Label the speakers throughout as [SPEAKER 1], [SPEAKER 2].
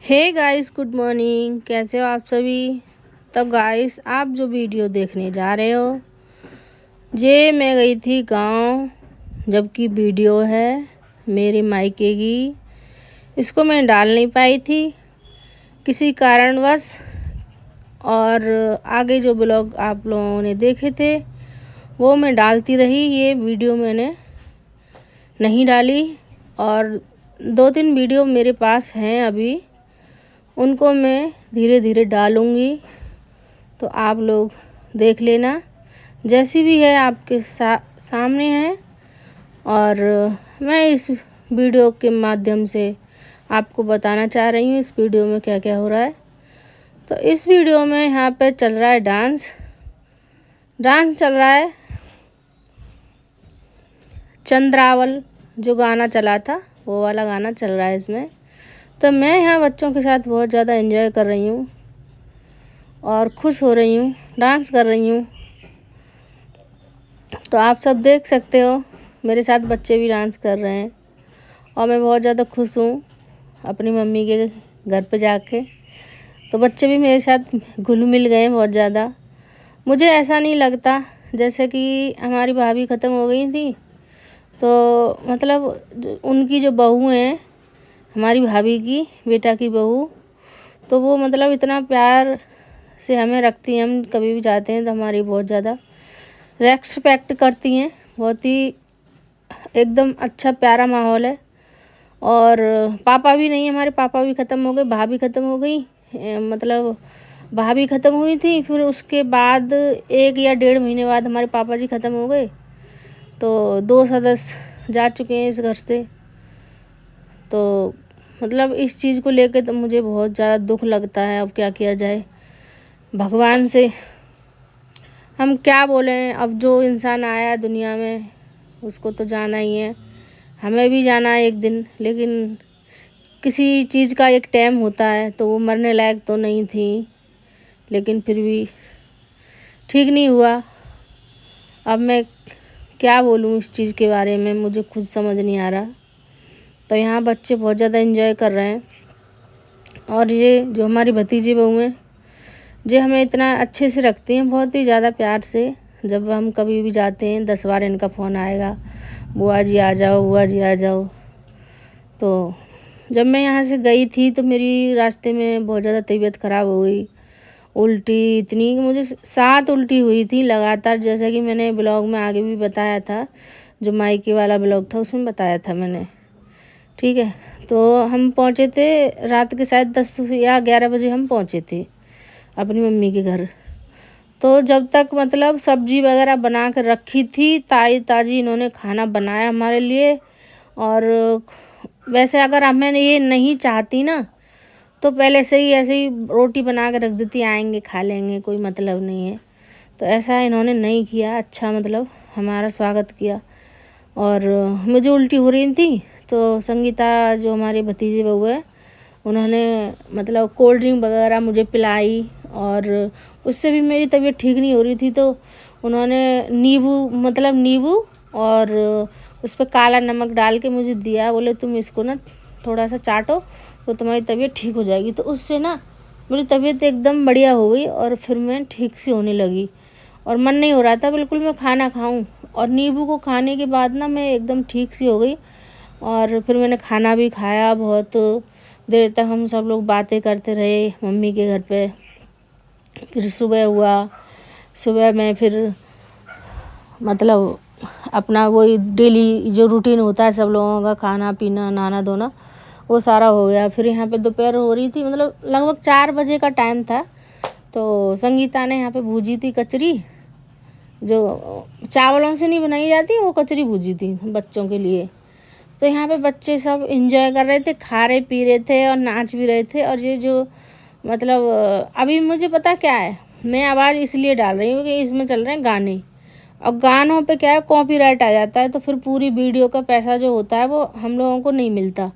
[SPEAKER 1] Hey guys, good morning. कैसे हो आप सभी। तो गाइस, आप जो वीडियो देखने जा रहे हो, ये मैं गई थी गांव, जबकि वीडियो है मेरे मायके की। इसको मैं डाल नहीं पाई थी किसी कारणवश, और आगे जो ब्लॉग आप लोगों ने देखे थे वो मैं डालती रही। ये वीडियो मैंने नहीं डाली, और 2-3 वीडियो मेरे पास हैं अभी, उनको मैं धीरे धीरे डालूँगी। तो आप लोग देख लेना, जैसी भी है आपके सामने है। और मैं इस वीडियो के माध्यम से आपको बताना चाह रही हूँ इस वीडियो में क्या क्या हो रहा है। तो इस वीडियो में यहाँ पे चल रहा है डांस चल रहा है। चंद्रावल जो गाना चला था वो वाला गाना चल रहा है इसमें। तो मैं यहाँ बच्चों के साथ बहुत ज़्यादा एंजॉय कर रही हूँ और खुश हो रही हूँ, डांस कर रही हूँ। तो आप सब देख सकते हो, मेरे साथ बच्चे भी डांस कर रहे हैं और मैं बहुत ज़्यादा खुश हूँ अपनी मम्मी के घर पे जाके। तो बच्चे भी मेरे साथ घुल मिल गए बहुत ज़्यादा। मुझे ऐसा नहीं लगता, जैसे कि हमारी भाभी ख़त्म हो गई थी, तो मतलब उनकी जो बहू हैं, हमारी भाभी की बेटा की बहू, तो वो मतलब इतना प्यार से हमें रखती हैं। हम कभी भी जाते हैं तो हमारी बहुत ज़्यादा रेस्पेक्ट करती हैं। बहुत ही एकदम अच्छा प्यारा माहौल है। और पापा भी नहीं, हमारे पापा भी ख़त्म हो गए, भाभी ख़त्म हो गई। मतलब भाभी ख़त्म हुई थी, फिर उसके बाद 1 या 1.5 महीने बाद हमारे पापा जी ख़त्म हो गए। तो 2 सदस्य जा चुके हैं इस घर से। तो मतलब इस चीज़ को लेकर तो मुझे बहुत ज़्यादा दुख लगता है। अब क्या किया जाए, भगवान से हम क्या बोलें। अब जो इंसान आया दुनिया में उसको तो जाना ही है, हमें भी जाना है एक दिन। लेकिन किसी चीज़ का एक टाइम होता है, तो वो मरने लायक तो नहीं थी, लेकिन फिर भी ठीक नहीं हुआ। अब मैं क्या बोलूँ इस चीज़ के बारे में, मुझे खुद समझ नहीं आ रहा। तो यहाँ बच्चे बहुत ज़्यादा एंजॉय कर रहे हैं। और ये जो हमारी भतीजी बहू हैं, जो हमें इतना अच्छे से रखती हैं, बहुत ही ज़्यादा प्यार से। जब हम कभी भी जाते हैं 10 बार इनका फ़ोन आएगा, बुआ जी आ जाओ, बुआ जी आ जाओ। तो जब मैं यहाँ से गई थी तो मेरी रास्ते में बहुत ज़्यादा तबीयत ख़राब हो गई। उल्टी इतनी, मुझे 7 उल्टी हुई थी लगातार, जैसा कि मैंने ब्लॉग में आगे भी बताया था, जो मायके वाला ब्लॉग था उसमें बताया था मैंने। ठीक है, तो हम पहुँचे थे रात के शायद 10 या 11 बजे हम पहुँचे थे अपनी मम्मी के घर। तो जब तक मतलब सब्जी वगैरह बना कर रखी थी, ताज़ी इन्होंने खाना बनाया हमारे लिए। और वैसे अगर हमें ये नहीं चाहती ना, तो पहले से ही ऐसे ही रोटी बना कर रख देती, आएंगे खा लेंगे, कोई मतलब नहीं है। तो ऐसा इन्होंने नहीं किया, अच्छा मतलब हमारा स्वागत किया। और मुझे उल्टी हो रही थी, तो संगीता जो हमारी भतीजी बहू है, उन्होंने मतलब कोल्ड ड्रिंक वगैरह मुझे पिलाई। और उससे भी मेरी तबीयत ठीक नहीं हो रही थी, तो उन्होंने नींबू और उस पर काला नमक डाल के मुझे दिया। बोले तुम इसको ना थोड़ा सा चाटो तो तुम्हारी तबीयत ठीक हो जाएगी। तो उससे ना मेरी तबीयत एकदम बढ़िया हो गई और फिर मैं ठीक सी होने लगी। और मन नहीं हो रहा था बिल्कुल मैं खाना खाऊं, और नींबू को खाने के बाद ना मैं एकदम ठीक सी हो गई। और फिर मैंने खाना भी खाया। बहुत देर तक हम सब लोग बातें करते रहे मम्मी के घर पे। फिर सुबह हुआ, सुबह में फिर मतलब अपना वही डेली जो रूटीन होता है सब लोगों का, खाना पीना नहाना धोना, वो सारा हो गया। फिर यहाँ पे दोपहर हो रही थी, मतलब लगभग 4 बजे का टाइम था। तो संगीता ने यहाँ पे भूजी थी कचरी, जो चावलों से नहीं बनाई जाती, वो कचरी भूजी थी बच्चों के लिए। तो यहाँ पे बच्चे सब एंजॉय कर रहे थे, खा रहे पी रहे थे और नाच भी रहे थे। और ये जो मतलब अभी मुझे पता क्या है, मैं आवाज़ इसलिए डाल रही हूँ कि इसमें चल रहे हैं गाने, और गानों पे क्या है कॉपीराइट आ जाता है, तो फिर पूरी वीडियो का पैसा जो होता है वो हम लोगों को नहीं मिलता,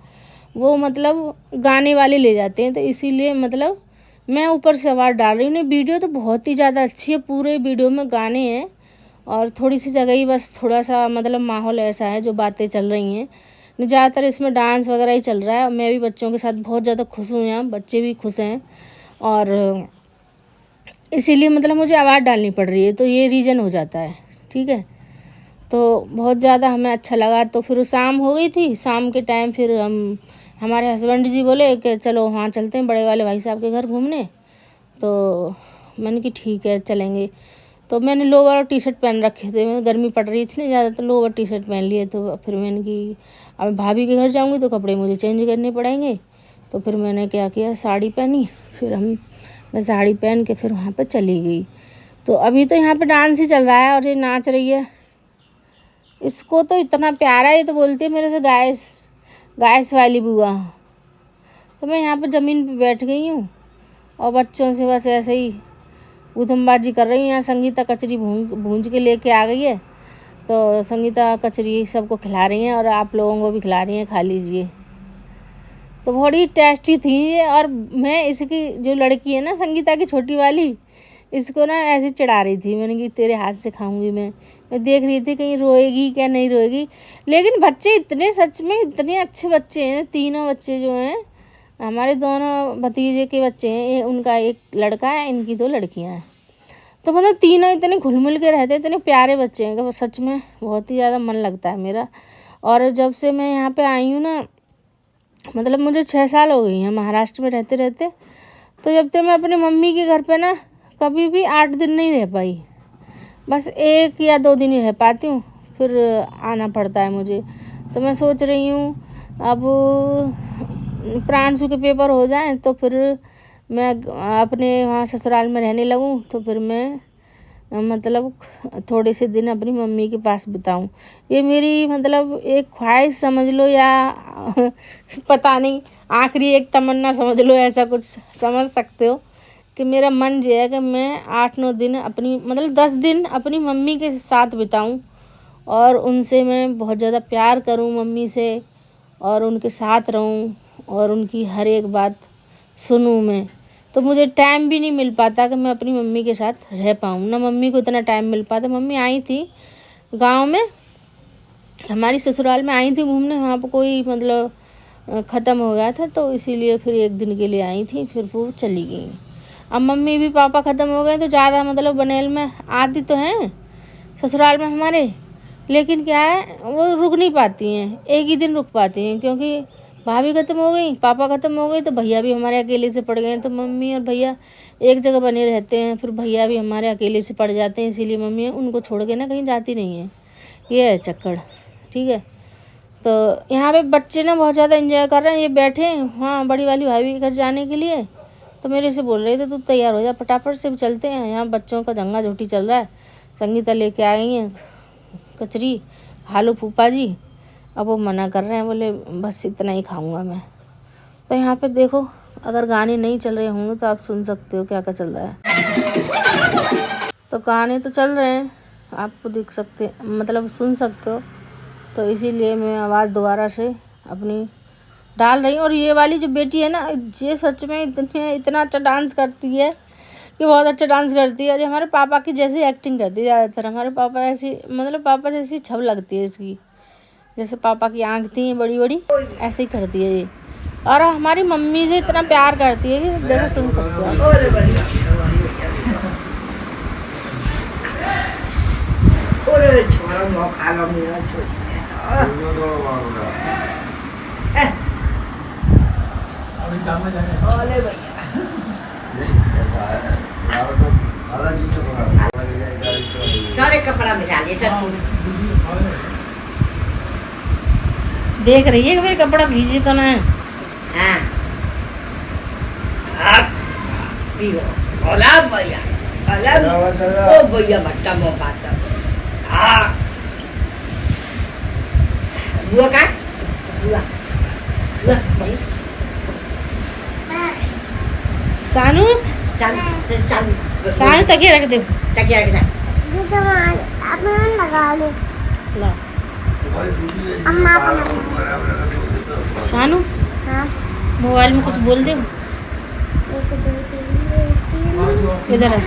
[SPEAKER 1] वो मतलब गाने वाले ले जाते हैं। तो इसीलिए मतलब मैं ऊपर से आवाज़ डाल रही हूँ। वीडियो तो बहुत ही ज़्यादा अच्छी है, पूरे वीडियो में गाने हैं और थोड़ी सी जगह ही बस थोड़ा सा मतलब माहौल ऐसा है जो बातें चल रही हैं, ज़्यादातर इसमें डांस वगैरह ही चल रहा है। मैं भी बच्चों के साथ बहुत ज़्यादा खुश हूँ, यहाँ बच्चे भी खुश हैं और इसीलिए मतलब मुझे आवाज़ डालनी पड़ रही है, तो ये रीज़न हो जाता है। ठीक है, तो बहुत ज़्यादा हमें अच्छा लगा। तो फिर शाम हो गई थी, शाम के टाइम फिर हमारे हस्बैंड जी बोले कि चलो वहाँ चलते हैं बड़े वाले भाई साहब के घर घूमने। तो मैंने कि ठीक है चलेंगे। तो मैंने लोवर और टी शर्ट पहन रखे थे, मैं गर्मी पड़ रही थी ना ज़्यादा, तो लोवर टी शर्ट पहन लिए। तो फिर मैंने कि अब भाभी के घर जाऊँगी तो कपड़े मुझे चेंज करने पड़ेंगे। तो फिर मैंने क्या किया, साड़ी पहनी, फिर मैं साड़ी पहन के फिर वहाँ पर चली गई। तो अभी तो यहाँ पे डांस ही चल रहा है और ये नाच रही है। इसको तो इतना प्यारा है, ये तो बोलती है मेरे से गाइस वाली बुआ। तो मैं यहाँ पर ज़मीन पे बैठ गई हूँ और बच्चों से बस ऐसे ही ऊधमबाजी कर रही हूँ। यहाँ संगीता कचरी भूंज के लेके आ गई है, तो संगीता कचरी सबको खिला रही हैं और आप लोगों को भी खिला रही हैं, खा लीजिए। तो बड़ी टेस्टी थी ये। और मैं इसकी जो लड़की है ना संगीता की छोटी वाली, इसको ना ऐसे चढ़ा रही थी, मैंने कि तेरे हाथ से खाऊंगी मैं देख रही थी कहीं रोएगी क्या नहीं रोएगी। लेकिन बच्चे इतने, सच में इतने अच्छे बच्चे हैं। तीनों बच्चे जो हैं हमारे, दोनों भतीजे के बच्चे हैं, उनका एक लड़का है, इनकी 2 लड़कियां हैं। तो मतलब तीनों इतने घुल मिल के रहते हैं, इतने प्यारे बच्चे हैं कि सच में बहुत ही ज़्यादा मन लगता है मेरा। और जब से मैं यहाँ पे आई हूँ ना, मतलब मुझे 6 साल हो गई हैं महाराष्ट्र में रहते रहते। तो जब तक मैं अपनी मम्मी के घर पे ना कभी भी 8 दिन नहीं रह पाई, बस 1 या 2 दिन ही रह पाती हूँ, फिर आना पड़ता है मुझे। तो मैं सोच रही हूँ अब प्रांशु के पेपर हो जाएं तो फिर मैं अपने वहाँ ससुराल में रहने लगूँ। तो फिर मैं मतलब थोड़े से दिन अपनी मम्मी के पास बिताऊँ। ये मेरी मतलब एक ख्वाहिश समझ लो, या पता नहीं आखिरी एक तमन्ना समझ लो, ऐसा कुछ समझ सकते हो कि मेरा मन ये है कि मैं 8-9 दिन अपनी, मतलब 10 दिन अपनी मम्मी के साथ बिताऊँ और उनसे मैं बहुत ज़्यादा प्यार करूँ मम्मी से, और उनके साथ रहूँ और उनकी हर एक बात सुनूँ मैं। तो मुझे टाइम भी नहीं मिल पाता कि मैं अपनी मम्मी के साथ रह पाऊँ, ना मम्मी को इतना टाइम मिल पाता। मम्मी आई थी गांव में, हमारी ससुराल में आई थी घूमने, वहाँ पर कोई मतलब ख़त्म हो गया था, तो इसीलिए फिर 1 दिन के लिए आई थी, फिर वो चली गई। अब मम्मी भी पापा ख़त्म हो गए तो ज़्यादा मतलब बनेल में आती तो हैं ससुराल में हमारे, लेकिन क्या है वो रुक नहीं पाती हैं, 1 ही दिन रुक पाती हैं, क्योंकि भाभी ख़त्म हो गई, पापा ख़त्म हो गए, तो भैया भी हमारे अकेले से पड़ गए हैं। तो मम्मी और भैया एक जगह बने रहते हैं, फिर भैया भी हमारे अकेले से पड़ जाते हैं, इसीलिए मम्मी उनको छोड़ के ना कहीं जाती नहीं है। ये है चक्कर। ठीक है, तो यहाँ पे बच्चे ना बहुत ज़्यादा एंजॉय कर रहे हैं, ये बैठे हैं हाँ बड़ी वाली भाभी के घर जाने के लिए। तो मेरे से बोल रहे थे तू तैयार हो जा फटाफट से, चलते हैं। यहाँ बच्चों का दंगा झोटी चल रहा है। संगीता लेके आ गई हैं कचरी, हालो फूफा जी। अब वो मना कर रहे हैं, बोले बस इतना ही खाऊंगा मैं। तो यहाँ पे देखो, अगर गाने नहीं चल रहे होंगे तो आप सुन सकते हो क्या क्या चल रहा है। तो गाने तो चल रहे हैं, आपको देख सकते मतलब सुन सकते हो, तो इसीलिए मैं आवाज़ दोबारा से अपनी डाल रही हूँ। और ये वाली जो बेटी है ना, ये सच में इतना अच्छा डांस करती है कि बहुत अच्छा डांस करती है। जो हमारे पापा की जैसी एक्टिंग करती है ज़्यादातर, हमारे पापा ऐसी मतलब पापा जैसी छब लगती है इसकी, जैसे पापा की आँख थी बड़ी बड़ी, ऐसे ही करती है ये। और हमारी मम्मी से इतना प्यार करती है कि देखो सुन सकते हो आप।
[SPEAKER 2] सारे कपड़ा भिजा लिए
[SPEAKER 1] देख रही है कि मेरे कपड़ा भीजे तो ना।
[SPEAKER 2] हाँ भैया ओ भैया भट्टा मोबाता बुआ का बुआ बुआ भाई
[SPEAKER 1] सानू सानू तकिया रख दे,
[SPEAKER 2] तकिया रख दे
[SPEAKER 3] लगा लो
[SPEAKER 1] ला
[SPEAKER 3] अम्मा
[SPEAKER 1] सानू।
[SPEAKER 3] हाँ
[SPEAKER 1] मोबाइल में कुछ बोल दे
[SPEAKER 3] 1 2 3
[SPEAKER 1] इधर है।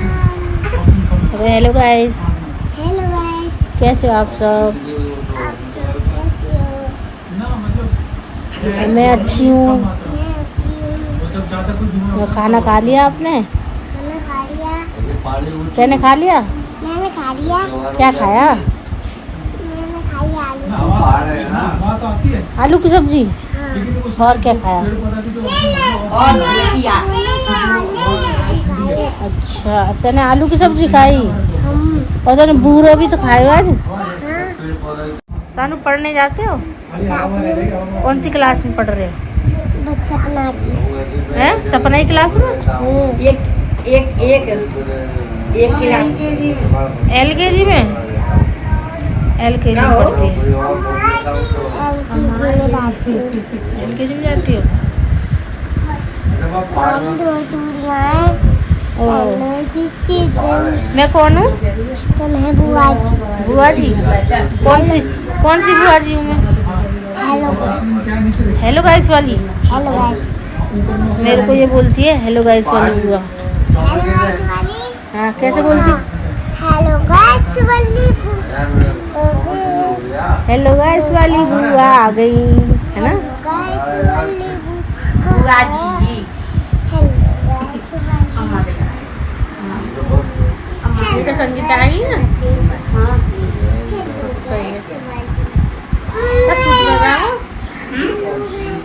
[SPEAKER 1] हेलो गाइस,
[SPEAKER 3] हेलो गाइस,
[SPEAKER 1] कैसे हो आप सब?
[SPEAKER 3] आप सब कैसे हो?
[SPEAKER 1] मैं अच्छी हूँ।
[SPEAKER 3] मैं अच्छी हूँ।
[SPEAKER 1] वो खाना खा लिया आपने?
[SPEAKER 3] खाना खा लिया।
[SPEAKER 1] मैंने खा लिया।
[SPEAKER 3] मैंने खा लिया।
[SPEAKER 1] क्या खाया?
[SPEAKER 3] मैंने खाई आलू।
[SPEAKER 1] आलू की सब्जी।
[SPEAKER 3] हाँ।
[SPEAKER 1] और क्या खाया?
[SPEAKER 2] और किया
[SPEAKER 1] अच्छा, तेने आलू की सब्जी खाई
[SPEAKER 3] हम
[SPEAKER 1] और तेने बूरो भी तो खाए आज।
[SPEAKER 3] हाँ
[SPEAKER 1] सानू पढ़ने जाते हो?
[SPEAKER 3] जाती हूँ।
[SPEAKER 1] कौन सी क्लास में पढ़ रहे हो?
[SPEAKER 3] बस सपना आती
[SPEAKER 1] हैं? सपना की क्लास में?
[SPEAKER 2] एक एक एक एक क्लास
[SPEAKER 1] LKG में? LKG में पढ़ती है। LKG में जाती हो?
[SPEAKER 3] हमारी दो चूड़ियाँ हैं।
[SPEAKER 1] ओ, मैं कौन हूँ?
[SPEAKER 3] तो मैं बुआ जी।
[SPEAKER 1] बुआ जी? कौन सी बुआ जी हूँ मैं?
[SPEAKER 3] हेलो
[SPEAKER 1] हेलो गाइस वाली?
[SPEAKER 3] Hello guys.
[SPEAKER 1] मेरे को ये बोलती है हेलो गाइस वाली बुआ।
[SPEAKER 3] हेलो गाइस वाली।
[SPEAKER 1] हाँ, कैसे बोलती?
[SPEAKER 3] हेलो गाइस वाली
[SPEAKER 1] हेलो गाइस वाली बुआ आ गई है ना?
[SPEAKER 3] गाइस वाली
[SPEAKER 2] बुआ जी
[SPEAKER 3] हेलो गाइस वाली।
[SPEAKER 1] बेटा संगीता आई है ना? हाँ, सही है। सूट लगाओ।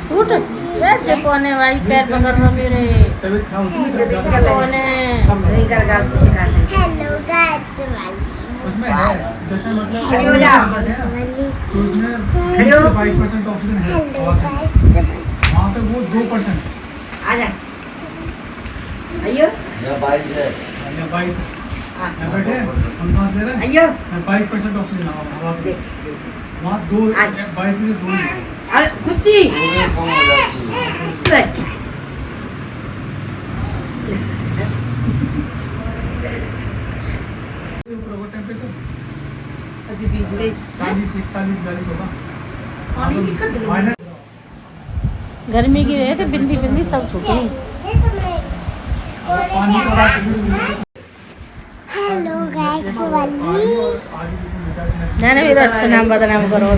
[SPEAKER 1] सूट ये कौन है भाई? पैर पकड़ रहा मेरे। कौन है?
[SPEAKER 2] रिंकल गाल से चिकाने
[SPEAKER 3] हेलो गाइस वाली।
[SPEAKER 2] खड़ी हो जा खड़ी हो
[SPEAKER 4] 22% ऑक्सीजन है
[SPEAKER 3] हेलो
[SPEAKER 4] वहाँ
[SPEAKER 3] गाइस।
[SPEAKER 4] पे वो 2%।
[SPEAKER 2] आजा आइयो
[SPEAKER 4] या 22 है। यहाँ बैठे हम सांस ले रहे हैं।
[SPEAKER 2] आइयो
[SPEAKER 4] 22% ऑक्सीजन हवा पे।
[SPEAKER 2] देख
[SPEAKER 4] वहाँ 22 में से 2 ही है।
[SPEAKER 2] अरे कुची बैठ
[SPEAKER 4] ऊपर होगा टेम्परेचर
[SPEAKER 2] अजी बिजली
[SPEAKER 4] 40 41 42 होगा।
[SPEAKER 2] पानी दिक्कत
[SPEAKER 4] माइनस
[SPEAKER 1] गर्मी की वजह से बिंदी बिंदी सब छूट गई।
[SPEAKER 4] पानी का बात
[SPEAKER 3] हेलो गाइस वाली।
[SPEAKER 1] मैंने मेरा अच्छा नाम बदनाम करो।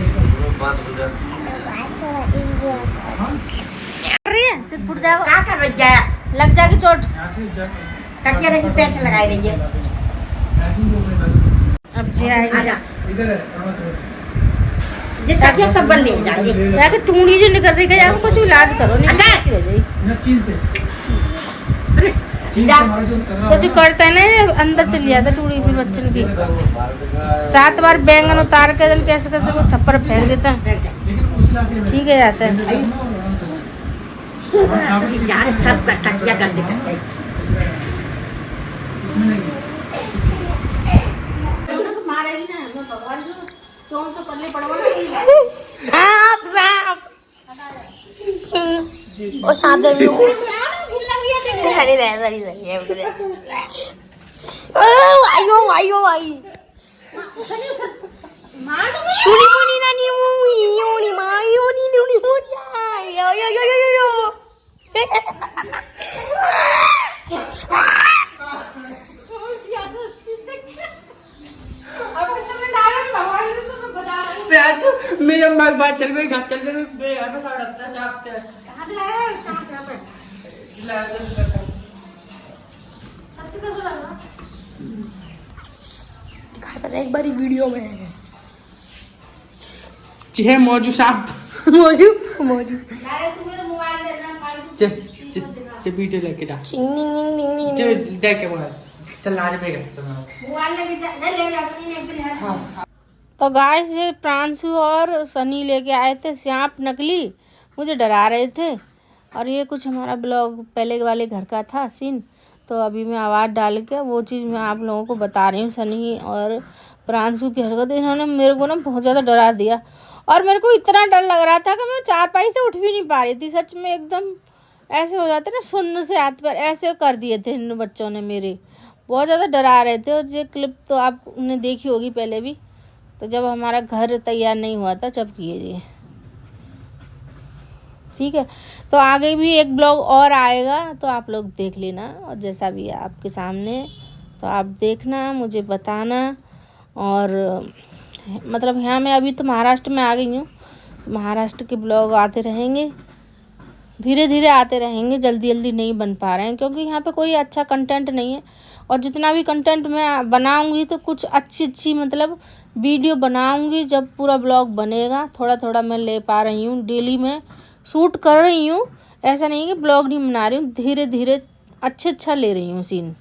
[SPEAKER 1] कर रही है सिर फुट जाओ।
[SPEAKER 2] क्या कर रही है
[SPEAKER 1] लग जाएगी चोट।
[SPEAKER 4] यहाँ से जब
[SPEAKER 2] तकिया रखी पैर से लगाई रही है
[SPEAKER 4] ऐसे ही ऊपर
[SPEAKER 1] अब जी आएगी।
[SPEAKER 2] आजा
[SPEAKER 4] इधर है अरुणाचल।
[SPEAKER 2] ये तकिया सब बन ले जाएंगे
[SPEAKER 1] जाके टूंडी जो निकल रही है जाके कुछ इलाज करो नहीं
[SPEAKER 2] अरे!
[SPEAKER 1] ऐसी रह जाएगी।
[SPEAKER 4] ना चीन से हमारा जो कर रहा
[SPEAKER 1] कुछ करता है ना ये अंदर चली जाता है टूड़ी फिर बच्चन की। 7 बार बैंगन उतार के जन कैसे कैसे वो छप्पर फेंक देता है।
[SPEAKER 4] लेकिन उस इलाके में
[SPEAKER 1] ठीक है जाता है।
[SPEAKER 2] यार सब का तकिया कर देता है
[SPEAKER 3] सांप सांप। ओ सांप दे मेरे को। सही है सही है। ओ आयो आयो आई। शुनी मुनी नानी मुनी योनी माई योनी योनी योनी यो यो यो यो यो।
[SPEAKER 2] मेरे बात चल मेरे घर चल मेरे घर पे साड़ा अपना साफ कर
[SPEAKER 3] दिखाता था एक बारी वीडियो में।
[SPEAKER 2] चेह मौजू साफ
[SPEAKER 3] मौजू मौजू।
[SPEAKER 2] चे वीडियो लेके जा
[SPEAKER 3] चिंग निंग निंग निंग निंग।
[SPEAKER 2] चल देख के मोबाइल चल आज पे चल
[SPEAKER 1] तो गाइस ये प्रांशु और सनी लेके आए थे सांप नकली। मुझे डरा रहे थे और ये कुछ हमारा ब्लॉग पहले वाले घर का था सीन। तो अभी मैं आवाज़ डाल के वो चीज़ मैं आप लोगों को बता रही हूँ। सनी और प्रांशु की हरकत इन्होंने मेरे को ना बहुत ज़्यादा डरा दिया और मेरे को इतना डर लग रहा था कि मैं चारपाई से उठ भी नहीं पा रही थी। सच में एकदम ऐसे हो जाते ना सुन्न से हाथ पर ऐसे कर दिए थे इन बच्चों ने मेरे। बहुत ज़्यादा डरा रहे थे और ये क्लिप तो आपने देखी होगी पहले भी। तो जब हमारा घर तैयार नहीं हुआ था जब किए ये। ठीक है तो आगे भी एक ब्लॉग और आएगा तो आप लोग देख लेना और जैसा भी है आपके सामने तो आप देखना मुझे बताना। और मतलब यहाँ मैं अभी तो महाराष्ट्र में आ गई हूँ महाराष्ट्र के ब्लॉग आते रहेंगे, धीरे धीरे आते रहेंगे, जल्दी जल्दी नहीं बन पा रहे हैं क्योंकि यहाँ पे कोई अच्छा कंटेंट नहीं है। और जितना भी कंटेंट मैं बनाऊंगी तो कुछ अच्छी मतलब वीडियो बनाऊंगी। जब पूरा ब्लॉग बनेगा, थोड़ा थोड़ा मैं ले पा रही हूँ, डेली मैं शूट कर रही हूँ, ऐसा नहीं कि ब्लॉग नहीं बना रही हूँ, धीरे धीरे अच्छा ले रही हूँ सीन।